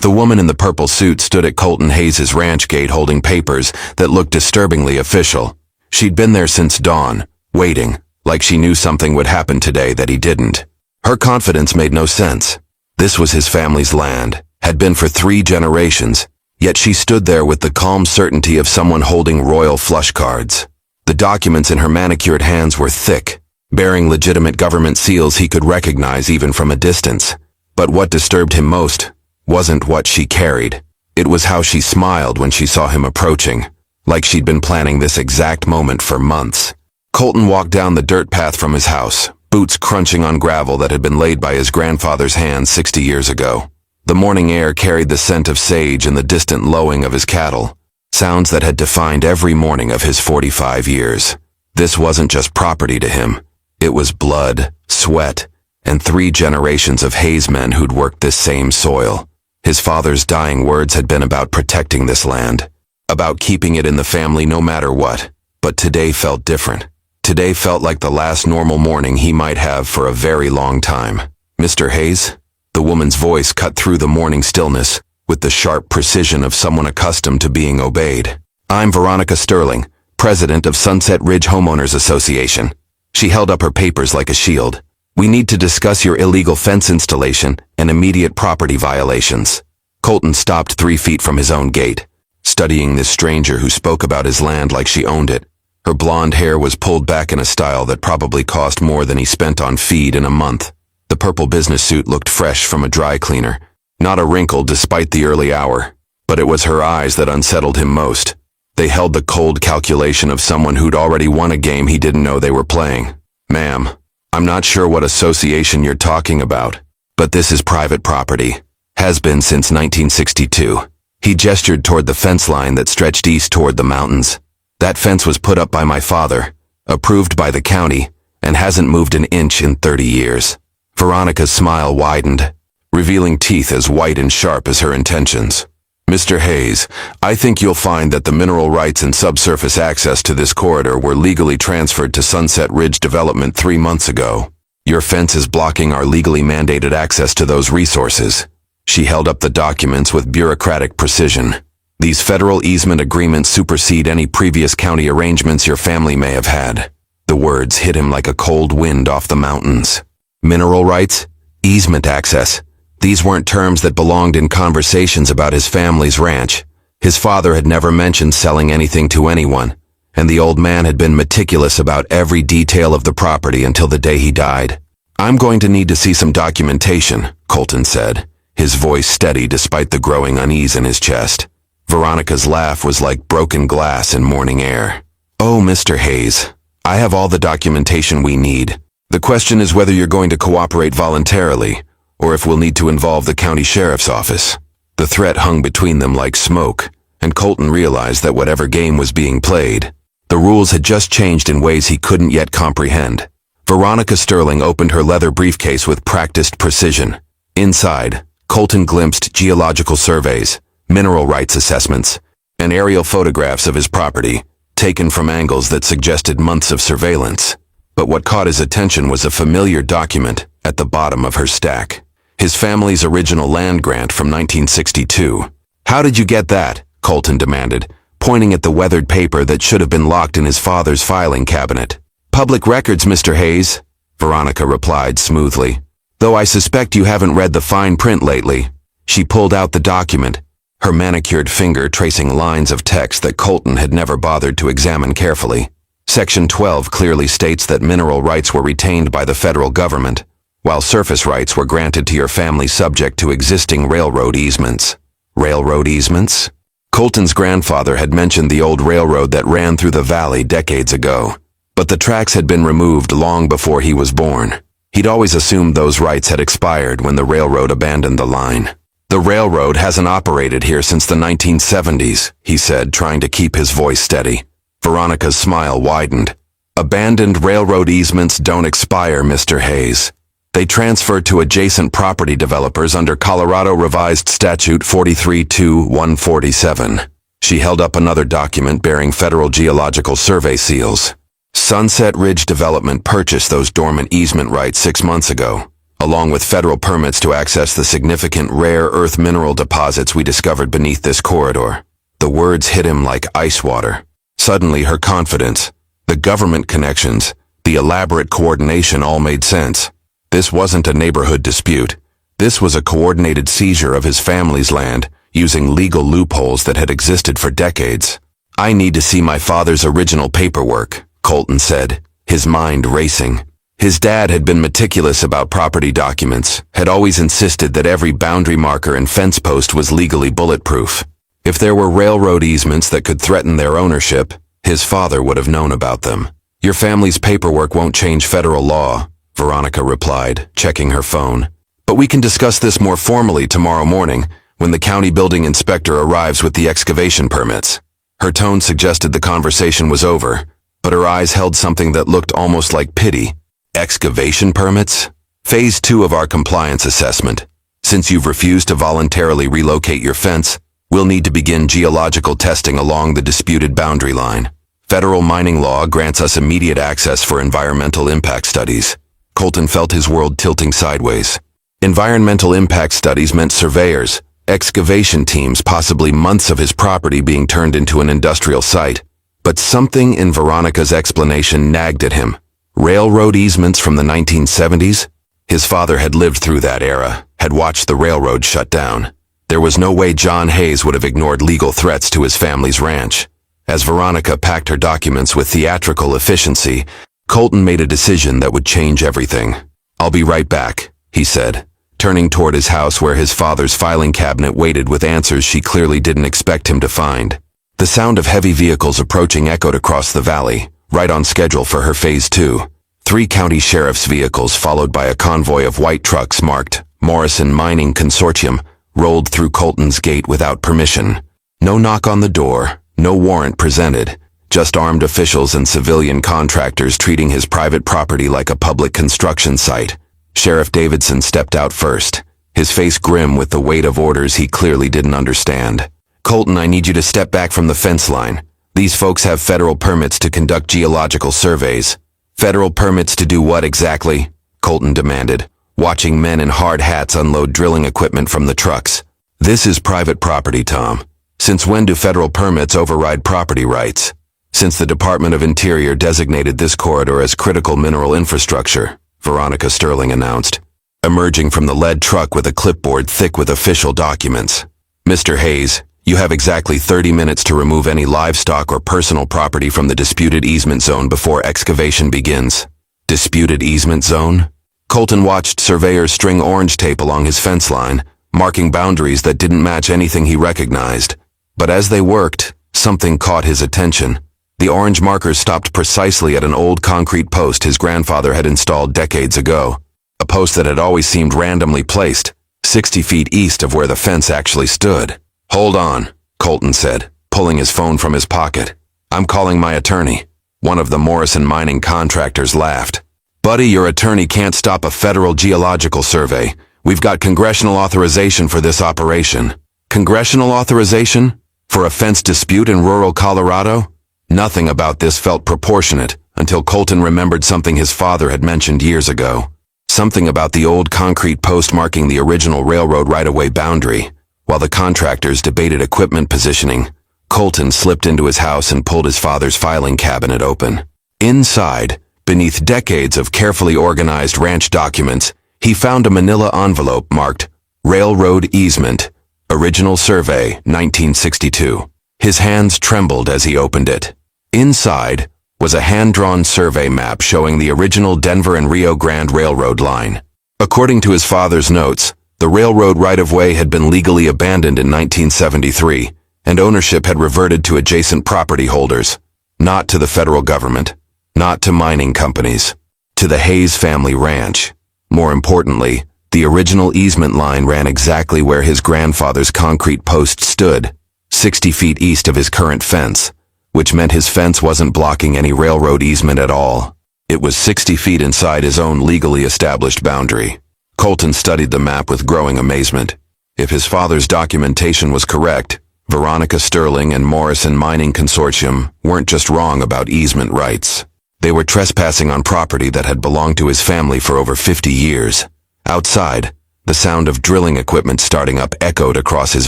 The woman in the purple suit stood at Colton Hayes' ranch gate holding papers that looked disturbingly official. She'd been there since dawn, waiting, like she knew something would happen today that he didn't. Her confidence made no sense. This was his family's land, had been for 3 generations, yet she stood there with the calm certainty of someone holding royal flush cards. The documents in her manicured hands were thick, bearing legitimate government seals he could recognize even from a distance. But what disturbed him most wasn't what she carried. It was how she smiled when she saw him approaching, like she'd been planning this exact moment for months. Colton walked down the dirt path from his house, boots crunching on gravel that had been laid by his grandfather's hands 60 years ago. The morning air carried the scent of sage and the distant lowing of his cattle, sounds that had defined every morning of his 45 years. This wasn't just property to him. It was blood, sweat, and 3 generations of Hayes men who'd worked this same soil. His father's dying words had been about protecting this land, about keeping it in the family no matter what. But today felt different. Today felt like the last normal morning he might have for a very long time. "Mr. Hayes?" The woman's voice cut through the morning stillness with the sharp precision of someone accustomed to being obeyed. "I'm Veronica Sterling, president of Sunset Ridge Homeowners Association." She held up her papers like a shield. "We need to discuss your illegal fence installation and immediate property violations." Colton stopped 3 feet from his own gate, studying this stranger who spoke about his land like she owned it. Her blonde hair was pulled back in a style that probably cost more than he spent on feed in a month. The purple business suit looked fresh from a dry cleaner, not a wrinkle despite the early hour. But it was her eyes that unsettled him most. They held the cold calculation of someone who'd already won a game he didn't know they were playing. "Ma'am, I'm not sure what association you're talking about, but this is private property. Has been since 1962. He gestured toward the fence line that stretched east toward the mountains. "That fence was put up by my father, approved by the county, and hasn't moved an inch in 30 years. Veronica's smile widened, revealing teeth as white and sharp as her intentions. "Mr. Hayes, I think you'll find that the mineral rights and subsurface access to this corridor were legally transferred to Sunset Ridge Development 3 months ago. Your fence is blocking our legally mandated access to those resources." She held up the documents with bureaucratic precision. "These federal easement agreements supersede any previous county arrangements your family may have had." The words hit him like a cold wind off the mountains. Mineral rights? Easement access. These weren't terms that belonged in conversations about his family's ranch. His father had never mentioned selling anything to anyone, and the old man had been meticulous about every detail of the property until the day he died. "I'm going to need to see some documentation," Colton said, his voice steady despite the growing unease in his chest. Veronica's laugh was like broken glass in morning air. "Oh, Mr. Hayes, I have all the documentation we need. The question is whether you're going to cooperate voluntarily, or if we'll need to involve the county sheriff's office." The threat hung between them like smoke, and Colton realized that whatever game was being played, the rules had just changed in ways he couldn't yet comprehend. Veronica Sterling opened her leather briefcase with practiced precision. Inside, Colton glimpsed geological surveys, mineral rights assessments, and aerial photographs of his property, taken from angles that suggested months of surveillance. But what caught his attention was a familiar document at the bottom of her stack. His family's original land grant from 1962. "How did you get that?" Colton demanded, pointing at the weathered paper that should have been locked in his father's filing cabinet. "Public records, Mr. Hayes," Veronica replied smoothly. "Though I suspect you haven't read the fine print lately." She pulled out the document, her manicured finger tracing lines of text that Colton had never bothered to examine carefully. Section 12 clearly states that mineral rights were retained by the federal government, while surface rights were granted to your family subject to existing railroad easements. Railroad easements? Colton's grandfather had mentioned the old railroad that ran through the valley decades ago, but the tracks had been removed long before he was born. He'd always assumed those rights had expired when the railroad abandoned the line. "The railroad hasn't operated here since the 1970s, he said, trying to keep his voice steady. Veronica's smile widened. "Abandoned railroad easements don't expire, Mr. Hayes. They transfer to adjacent property developers under Colorado Revised Statute 43-147. She held up another document bearing Federal Geological Survey seals. "Sunset Ridge Development purchased those dormant easement rights 6 months ago, along with federal permits to access the significant rare earth mineral deposits we discovered beneath this corridor. The words hit him like ice water. Suddenly, her confidence, the government connections, the elaborate coordination all made sense. This wasn't a neighborhood dispute. This was a coordinated seizure of his family's land, using legal loopholes that had existed for decades. "I need to see my father's original paperwork," Colton said, his mind racing. His dad had been meticulous about property documents, had always insisted that every boundary marker and fence post was legally bulletproof. If there were railroad easements that could threaten their ownership, his father would have known about them. "Your family's paperwork won't change federal law," Veronica replied, checking her phone. "But we can discuss this more formally tomorrow morning, when the county building inspector arrives with the excavation permits." Her tone suggested the conversation was over, but her eyes held something that looked almost like pity. "Excavation permits? Phase 2 of our compliance assessment. Since you've refused to voluntarily relocate your fence, we'll need to begin geological testing along the disputed boundary line. Federal mining law grants us immediate access for environmental impact studies." Colton felt his world tilting sideways. Environmental impact studies meant surveyors, excavation teams, possibly months of his property being turned into an industrial site. But something in Veronica's explanation nagged at him. Railroad easements from the 1970s? His father had lived through that era, had watched the railroad shut down. There was no way John Hayes would have ignored legal threats to his family's ranch. As Veronica packed her documents with theatrical efficiency, Colton made a decision that would change everything. "I'll be right back," he said, turning toward his house where his father's filing cabinet waited with answers she clearly didn't expect him to find. The sound of heavy vehicles approaching echoed across the valley, right on schedule for her Phase 2. 3 county sheriff's vehicles, followed by a convoy of white trucks marked Morrison Mining Consortium, rolled through Colton's gate without permission. No knock on the door, no warrant presented, just armed officials and civilian contractors treating his private property like a public construction site. Sheriff Davidson stepped out first, his face grim with the weight of orders he clearly didn't understand. "Colton, I need you to step back from the fence line. These folks have federal permits to conduct geological surveys." "Federal permits to do what exactly?" Colton demanded, watching men in hard hats unload drilling equipment from the trucks. "This is private property, Tom. Since when do federal permits override property rights?" "Since the Department of Interior designated this corridor as critical mineral infrastructure," Veronica Sterling announced, emerging from the lead truck with a clipboard thick with official documents. "Mr. Hayes, you have exactly 30 minutes to remove any livestock or personal property from the disputed easement zone before excavation begins." Disputed easement zone? Colton watched surveyors string orange tape along his fence line, marking boundaries that didn't match anything he recognized. But as they worked, something caught his attention. The orange markers stopped precisely at an old concrete post his grandfather had installed decades ago. A post that had always seemed randomly placed, 60 feet east of where the fence actually stood. "Hold on," Colton said, pulling his phone from his pocket. "I'm calling my attorney." One of the Morrison mining contractors laughed. "Buddy, your attorney can't stop a federal geological survey. We've got congressional authorization for this operation." Congressional authorization? For a fence dispute in rural Colorado? Nothing about this felt proportionate until Colton remembered something his father had mentioned years ago. Something about the old concrete post marking the original railroad right-of-way boundary. While the contractors debated equipment positioning, Colton slipped into his house and pulled his father's filing cabinet open. Inside, beneath decades of carefully organized ranch documents, he found a manila envelope marked Railroad Easement, Original Survey, 1962. His hands trembled as he opened it. Inside was a hand-drawn survey map showing the original Denver and Rio Grande Railroad line. According to his father's notes, the railroad right-of-way had been legally abandoned in 1973, and ownership had reverted to adjacent property holders. Not to the federal government, not to mining companies, to the Hayes family ranch. More importantly, the original easement line ran exactly where his grandfather's concrete post stood, 60 feet east of his current fence, which meant his fence wasn't blocking any railroad easement at all. It was 60 feet inside his own legally established boundary. Colton studied the map with growing amazement. If his father's documentation was correct, Veronica Sterling and Morrison Mining Consortium weren't just wrong about easement rights. They were trespassing on property that had belonged to his family for over 50 years. Outside, the sound of drilling equipment starting up echoed across his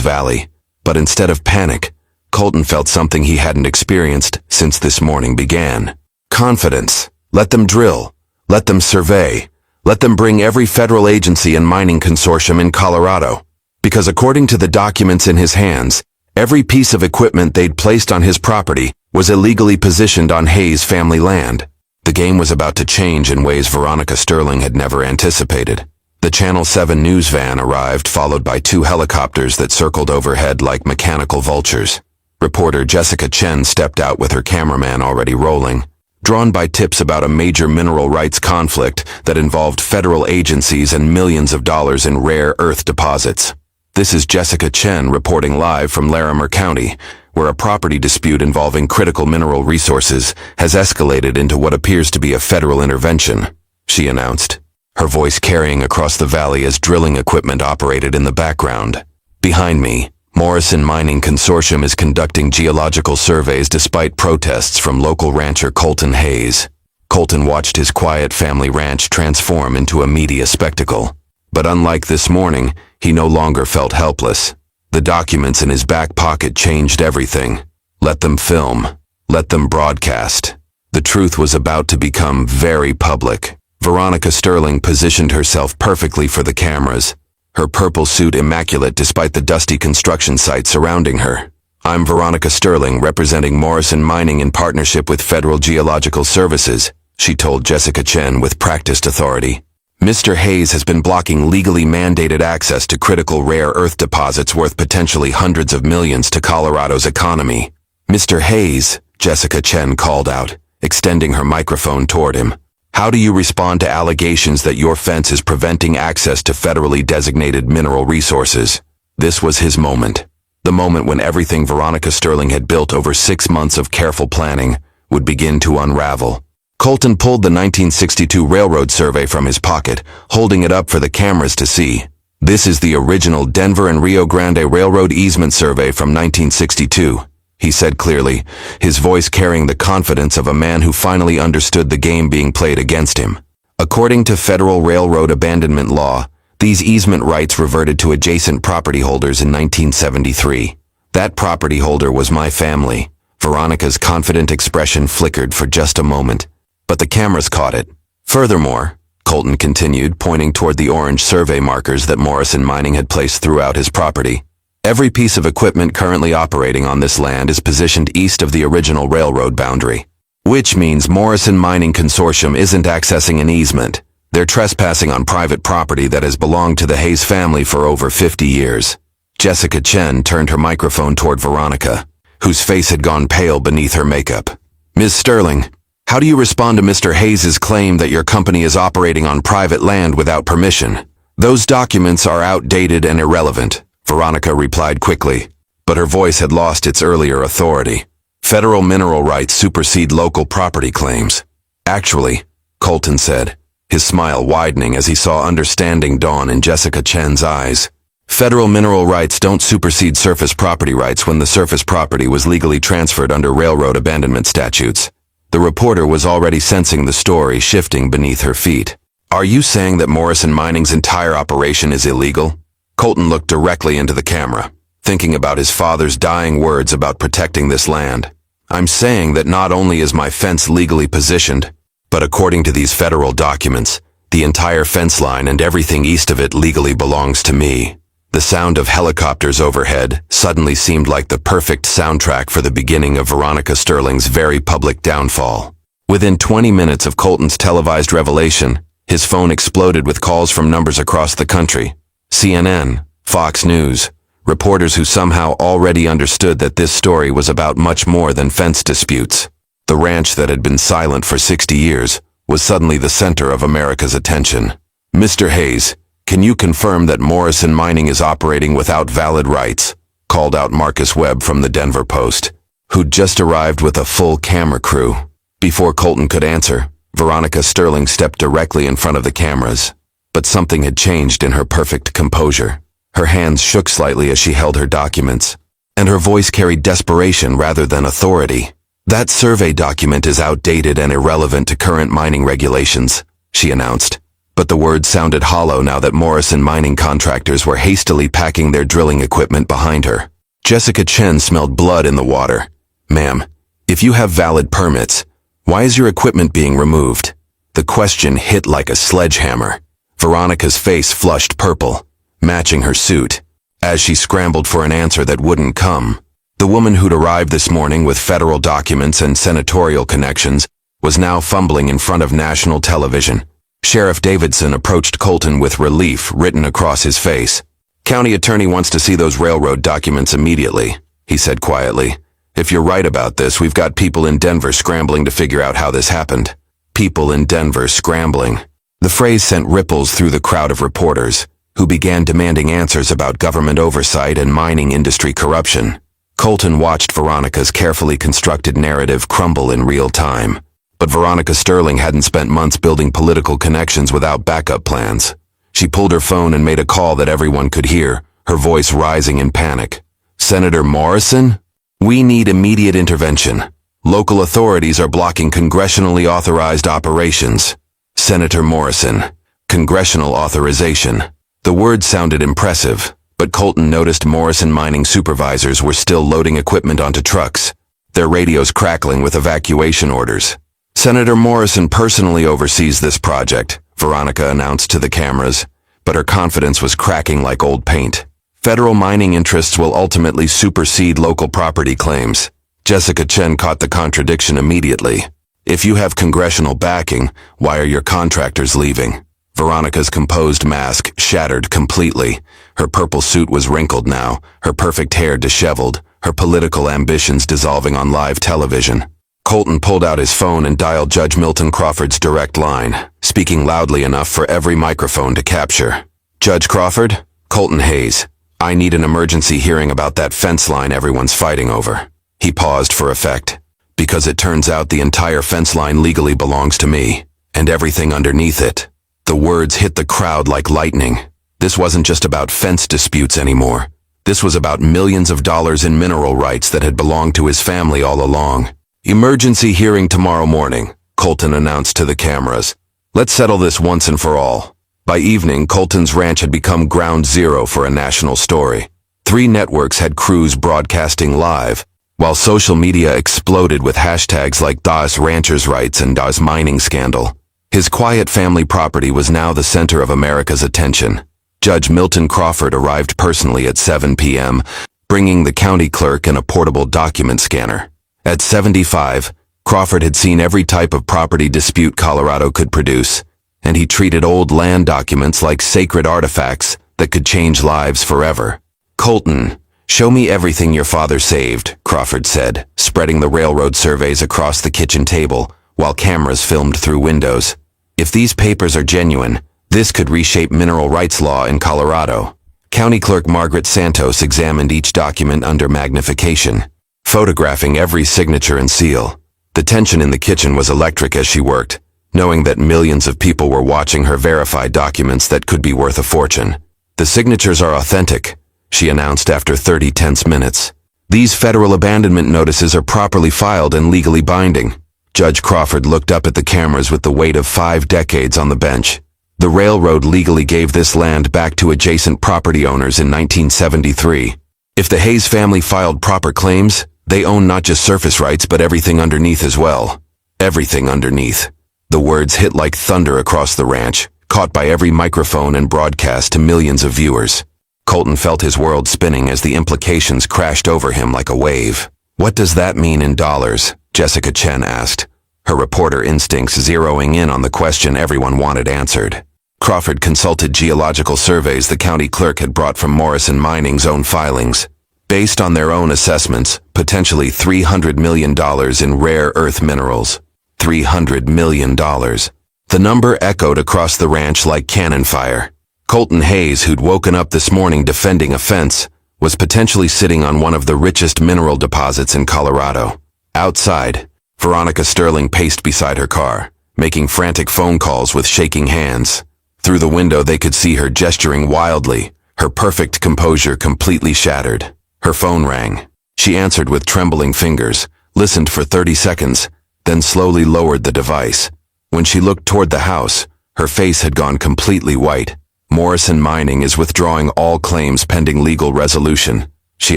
valley. But instead of panic, Colton felt something he hadn't experienced since this morning began. Confidence. Let them drill. Let them survey. Let them bring every federal agency and mining consortium in Colorado. Because according to the documents in his hands, every piece of equipment they'd placed on his property was illegally positioned on Hayes' family land. The game was about to change in ways Veronica Sterling had never anticipated. The Channel 7 news van arrived, followed by 2 helicopters that circled overhead like mechanical vultures. Reporter Jessica Chen stepped out with her cameraman already rolling, drawn by tips about a major mineral rights conflict that involved federal agencies and millions of dollars in rare earth deposits. This is Jessica Chen reporting live from Larimer County, where a property dispute involving critical mineral resources has escalated into what appears to be a federal intervention, she announced, her voice carrying across the valley as drilling equipment operated in the background. Behind me, Morrison Mining Consortium is conducting geological surveys despite protests from local rancher Colton Hayes. Colton watched his quiet family ranch transform into a media spectacle. But unlike this morning, he no longer felt helpless. The documents in his back pocket changed everything. Let them film. Let them broadcast. The truth was about to become very public. Veronica Sterling positioned herself perfectly for the cameras, her purple suit immaculate despite the dusty construction site surrounding her. "I'm Veronica Sterling, representing Morrison Mining in partnership with Federal Geological Services," she told Jessica Chen with practiced authority. "Mr. Hayes has been blocking legally mandated access to critical rare earth deposits worth potentially hundreds of millions to Colorado's economy." "Mr. Hayes," Jessica Chen called out, extending her microphone toward him. "How do you respond to allegations that your fence is preventing access to federally designated mineral resources?" This was his moment. The moment when everything Veronica Sterling had built over 6 months of careful planning would begin to unravel. Colton pulled the 1962 railroad survey from his pocket, holding it up for the cameras to see. "This is the original Denver and Rio Grande Railroad easement survey from 1962, he said clearly, his voice carrying the confidence of a man who finally understood the game being played against him. According to federal railroad abandonment law, these easement rights reverted to adjacent property holders in 1973. That property holder was my family." Veronica's confident expression flickered for just a moment, but the cameras caught it. "Furthermore," Colton continued, pointing toward the orange survey markers that Morrison Mining had placed throughout his property, "every piece of equipment currently operating on this land is positioned east of the original railroad boundary. Which means Morrison Mining Consortium isn't accessing an easement. They're trespassing on private property that has belonged to the Hayes family for over 50 years. Jessica Chen turned her microphone toward Veronica, whose face had gone pale beneath her makeup. "Ms. Sterling, how do you respond to Mr. Hayes' claim that your company is operating on private land without permission?" "Those documents are outdated and irrelevant," Veronica replied quickly, but her voice had lost its earlier authority. "Federal mineral rights supersede local property claims." "Actually," Colton said, his smile widening as he saw understanding dawn in Jessica Chen's eyes, "federal mineral rights don't supersede surface property rights when the surface property was legally transferred under railroad abandonment statutes." The reporter was already sensing the story shifting beneath her feet. "Are you saying that Morrison Mining's entire operation is illegal?" Colton looked directly into the camera, thinking about his father's dying words about protecting this land. "I'm saying that not only is my fence legally positioned, but according to these federal documents, the entire fence line and everything east of it legally belongs to me." The sound of helicopters overhead suddenly seemed like the perfect soundtrack for the beginning of Veronica Sterling's very public downfall. Within 20 minutes of Colton's televised revelation, his phone exploded with calls from numbers across the country. CNN, Fox News, reporters who somehow already understood that this story was about much more than fence disputes. The ranch that had been silent for 60 years was suddenly the center of America's attention. "Mr. Hayes, can you confirm that Morrison Mining is operating without valid rights?" called out Marcus Webb from the Denver Post, who'd just arrived with a full camera crew. Before Colton could answer, Veronica Sterling stepped directly in front of the cameras. But something had changed in her perfect composure. Her hands shook slightly as she held her documents, and her voice carried desperation rather than authority. "That survey document is outdated and irrelevant to current mining regulations," she announced. But the words sounded hollow now that Morrison mining contractors were hastily packing their drilling equipment behind her. Jessica Chen smelled blood in the water. "Ma'am, if you have valid permits, why is your equipment being removed?" The question hit like a sledgehammer. Veronica's face flushed purple, matching her suit, as she scrambled for an answer that wouldn't come. The woman who'd arrived this morning with federal documents and senatorial connections was now fumbling in front of national television. Sheriff Davidson approached Colton with relief written across his face. "County attorney wants to see those railroad documents immediately," he said quietly. "If you're right about this, we've got people in Denver scrambling to figure out how this happened." People in Denver scrambling. The phrase sent ripples through the crowd of reporters, who began demanding answers about government oversight and mining industry corruption. Colton watched Veronica's carefully constructed narrative crumble in real time. But Veronica Sterling hadn't spent months building political connections without backup plans. She pulled her phone and made a call that everyone could hear, her voice rising in panic. "Senator Morrison? We need immediate intervention. Local authorities are blocking congressionally authorized operations." Senator Morrison. Congressional authorization. The word sounded impressive, but Colton noticed Morrison mining supervisors were still loading equipment onto trucks, their radios crackling with evacuation orders. "Senator Morrison personally oversees this project," Veronica announced to the cameras, but her confidence was cracking like old paint. "Federal mining interests will ultimately supersede local property claims." Jessica Chen caught the contradiction immediately. "If you have congressional backing, why are your contractors leaving?" Veronica's composed mask shattered completely. Her purple suit was wrinkled now, her perfect hair disheveled, her political ambitions dissolving on live television. Colton pulled out his phone and dialed Judge Milton Crawford's direct line, speaking loudly enough for every microphone to capture. "Judge Crawford? Colton Hayes. I need an emergency hearing about that fence line everyone's fighting over." He paused for effect. "Because it turns out the entire fence line legally belongs to me, and everything underneath it." The words hit the crowd like lightning. This wasn't just about fence disputes anymore. This was about millions of dollars in mineral rights that had belonged to his family all along. "Emergency hearing tomorrow morning," Colton announced to the cameras. "Let's settle this once and for all." By evening, Colton's ranch had become ground zero for a national story. 3 networks had crews broadcasting live, while social media exploded with hashtags like "Das Ranchers' Rights" and "Das Mining Scandal." His quiet family property was now the center of America's attention. Judge Milton Crawford arrived personally at 7 p.m., bringing the county clerk and a portable document scanner. At 75, Crawford had seen every type of property dispute Colorado could produce, and he treated old land documents like sacred artifacts that could change lives forever. "Colton, show me everything your father saved," Crawford said, spreading the railroad surveys across the kitchen table while cameras filmed through windows. "If these papers are genuine, this could reshape mineral rights law in Colorado." County Clerk Margaret Santos examined each document under magnification, photographing every signature and seal. The tension in the kitchen was electric as she worked, knowing that millions of people were watching her verify documents that could be worth a fortune. "The signatures are authentic," she announced after 30 tense minutes. "These federal abandonment notices are properly filed and legally binding." Judge Crawford looked up at the cameras with the weight of 5 decades on the bench. "The railroad legally gave this land back to adjacent property owners in 1973. If the Hayes family filed proper claims, they own not just surface rights but everything underneath as well." Everything underneath. The words hit like thunder across the ranch, caught by every microphone and broadcast to millions of viewers. Colton felt his world spinning as the implications crashed over him like a wave. "What does that mean in dollars?" Jessica Chen asked, her reporter instincts zeroing in on the question everyone wanted answered. Crawford consulted geological surveys the county clerk had brought from Morrison Mining's own filings. Based on their own assessments, potentially $300 million in rare earth minerals. $300 million. The number echoed across the ranch like cannon fire. Colton Hayes, who'd woken up this morning defending a fence, was potentially sitting on one of the richest mineral deposits in Colorado. Outside, Veronica Sterling paced beside her car, making frantic phone calls with shaking hands. Through the window they could see her gesturing wildly, her perfect composure completely shattered. Her phone rang. She answered with trembling fingers, listened for 30 seconds, then slowly lowered the device. When she looked toward the house, Her face had gone completely white. "Morrison Mining is withdrawing all claims pending legal resolution," she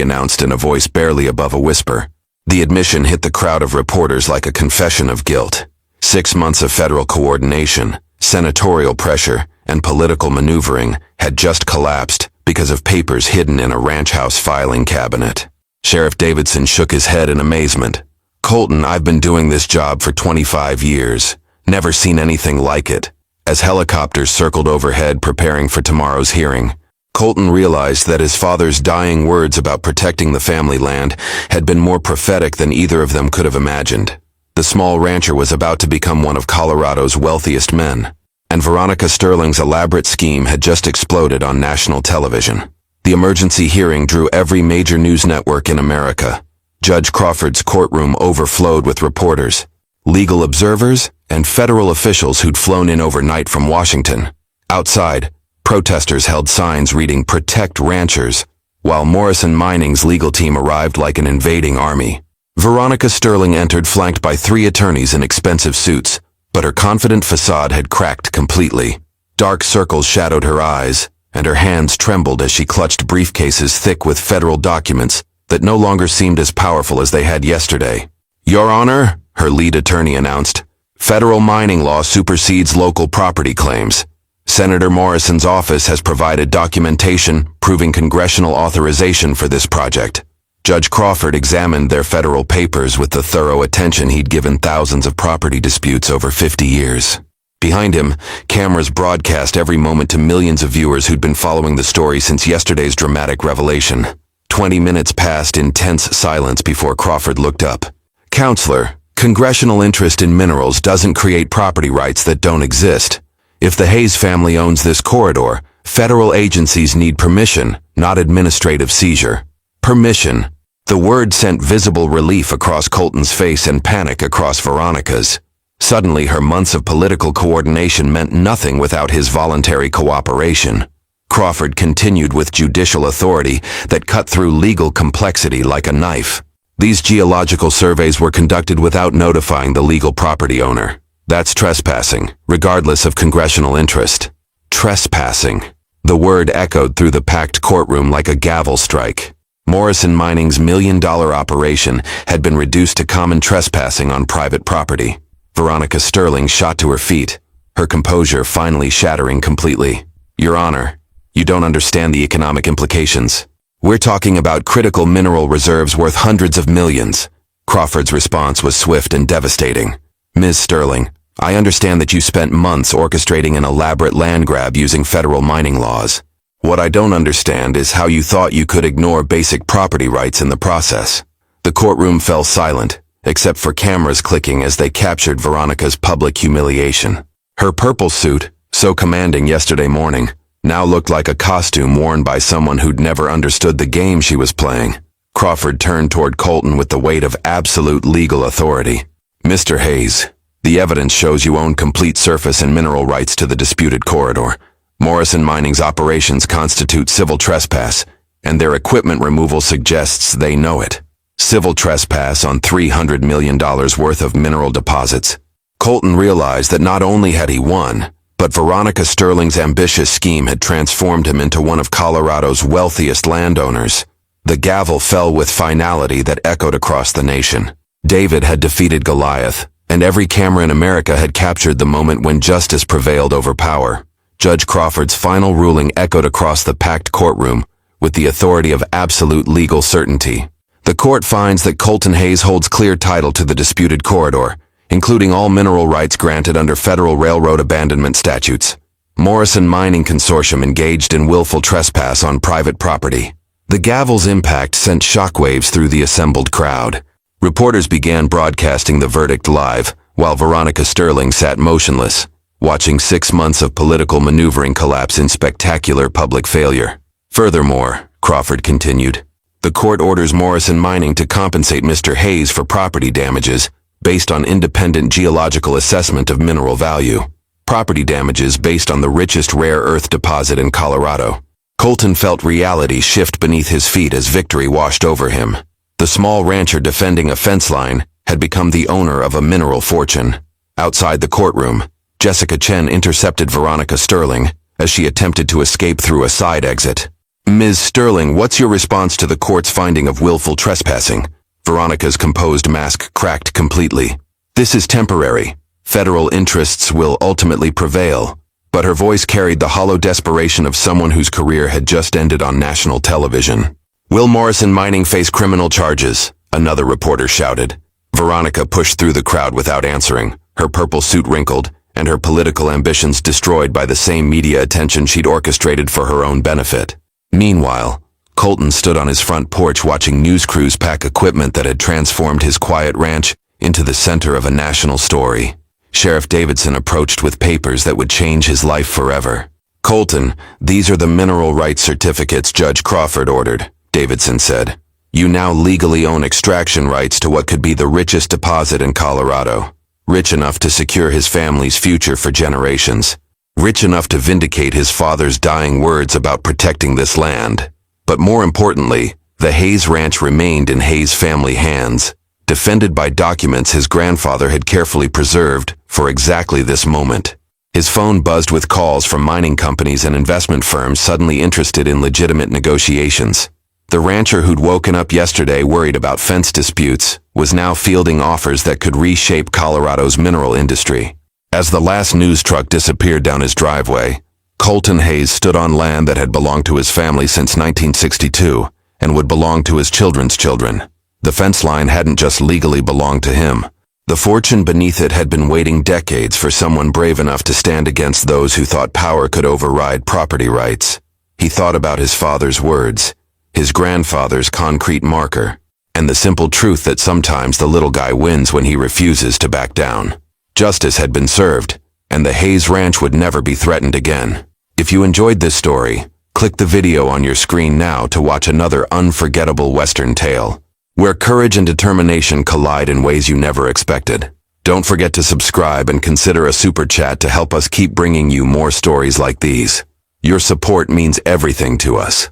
announced in a voice barely above a whisper. The admission hit the crowd of reporters like a confession of guilt. 6 months of federal coordination, senatorial pressure, and political maneuvering had just collapsed because of papers hidden in a ranch house filing cabinet. Sheriff Davidson shook his head in amazement. "Colton, I've been doing this job for 25 years. Never seen anything like it." As helicopters circled overhead preparing for tomorrow's hearing, Colton realized that his father's dying words about protecting the family land had been more prophetic than either of them could have imagined. The small rancher was about to become one of Colorado's wealthiest men, and Veronica Sterling's elaborate scheme had just exploded on national television. The emergency hearing drew every major news network in America. Judge Crawford's courtroom overflowed with reporters, legal observers, and federal officials who'd flown in overnight from Washington. Outside, protesters held signs reading "Protect Ranchers," while Morrison Mining's legal team arrived like an invading army. Veronica Sterling entered flanked by 3 attorneys in expensive suits, but her confident facade had cracked completely. Dark circles shadowed her eyes, and her hands trembled as she clutched briefcases thick with federal documents that no longer seemed as powerful as they had yesterday. "Your Honor," her lead attorney announced, "federal mining law supersedes local property claims. Senator Morrison's office has provided documentation proving congressional authorization for this project." Judge Crawford examined their federal papers with the thorough attention he'd given thousands of property disputes over 50 years. Behind him, cameras broadcast every moment to millions of viewers who'd been following the story since yesterday's dramatic revelation. 20 minutes passed in tense silence before Crawford looked up. "Counselor, congressional interest in minerals doesn't create property rights that don't exist. If the Hayes family owns this corridor, federal agencies need permission, not administrative seizure." Permission. The word sent visible relief across Colton's face and panic across Veronica's. Suddenly, her months of political coordination meant nothing without his voluntary cooperation. Crawford continued with judicial authority that cut through legal complexity like a knife. "These geological surveys were conducted without notifying the legal property owner. That's trespassing, regardless of congressional interest." Trespassing. The word echoed through the packed courtroom like a gavel strike. Morrison Mining's $1 million operation had been reduced to common trespassing on private property. Veronica Sterling shot to her feet, her composure finally shattering completely. "Your Honor, you don't understand the economic implications. We're talking about critical mineral reserves worth hundreds of millions." Crawford's response was swift and devastating. "Ms. Sterling, I understand that you spent months orchestrating an elaborate land grab using federal mining laws. What I don't understand is how you thought you could ignore basic property rights in the process." The courtroom fell silent, except for cameras clicking as they captured Veronica's public humiliation. Her purple suit, so commanding yesterday morning, now looked like a costume worn by someone who'd never understood the game she was playing. Crawford turned toward Colton with the weight of absolute legal authority. "Mr. Hayes, the evidence shows you own complete surface and mineral rights to the disputed corridor. Morrison Mining's operations constitute civil trespass, and their equipment removal suggests they know it. Civil trespass on $300 million worth of mineral deposits." Colton realized that not only had he won, but Veronica Sterling's ambitious scheme had transformed him into one of Colorado's wealthiest landowners. The gavel fell with finality that echoed across the nation. David had defeated Goliath, and every camera in America had captured the moment when justice prevailed over power. Judge Crawford's final ruling echoed across the packed courtroom with the authority of absolute legal certainty. The court finds that Colton Hayes holds clear title to the disputed corridor, including all mineral rights granted under federal railroad abandonment statutes. Morrison Mining Consortium engaged in willful trespass on private property. The gavel's impact sent shockwaves through the assembled crowd. Reporters began broadcasting the verdict live, while Veronica Sterling sat motionless, watching 6 months of political maneuvering collapse in spectacular public failure. "Furthermore," Crawford continued, "the court orders Morrison Mining to compensate Mr. Hayes for property damages based on independent geological assessment of mineral value. Property damages based on the richest rare earth deposit in Colorado." Colton felt reality shift beneath his feet as victory washed over him. The small rancher defending a fence line had become the owner of a mineral fortune. Outside the courtroom, Jessica Chen intercepted Veronica Sterling as she attempted to escape through a side exit. "Ms. Sterling, what's your response to the court's finding of willful trespassing?" Veronica's composed mask cracked completely. "This is temporary. Federal interests will ultimately prevail." But her voice carried the hollow desperation of someone whose career had just ended on national television. "Will Morrison Mining face criminal charges?" another reporter shouted. Veronica pushed through the crowd without answering, her purple suit wrinkled, and her political ambitions destroyed by the same media attention she'd orchestrated for her own benefit. Meanwhile, Colton stood on his front porch watching news crews pack equipment that had transformed his quiet ranch into the center of a national story. Sheriff Davidson approached with papers that would change his life forever. "Colton, these are the mineral rights certificates Judge Crawford ordered," Davidson said. "You now legally own extraction rights to what could be the richest deposit in Colorado. Rich enough to secure his family's future for generations. Rich enough to vindicate his father's dying words about protecting this land. But more importantly, the Hayes Ranch remained in Hayes family hands, defended by documents his grandfather had carefully preserved for exactly this moment." His phone buzzed with calls from mining companies and investment firms suddenly interested in legitimate negotiations. The rancher who'd woken up yesterday worried about fence disputes was now fielding offers that could reshape Colorado's mineral industry. As the last news truck disappeared down his driveway, Colton Hayes stood on land that had belonged to his family since 1962 and would belong to his children's children. The fence line hadn't just legally belonged to him. The fortune beneath it had been waiting decades for someone brave enough to stand against those who thought power could override property rights. He thought about his father's words, his grandfather's concrete marker, and the simple truth that sometimes the little guy wins when he refuses to back down. Justice had been served, and the Hayes Ranch would never be threatened again. If you enjoyed this story, click the video on your screen now to watch another unforgettable Western tale, where courage and determination collide in ways you never expected. Don't forget to subscribe and consider a super chat to help us keep bringing you more stories like these. Your support means everything to us.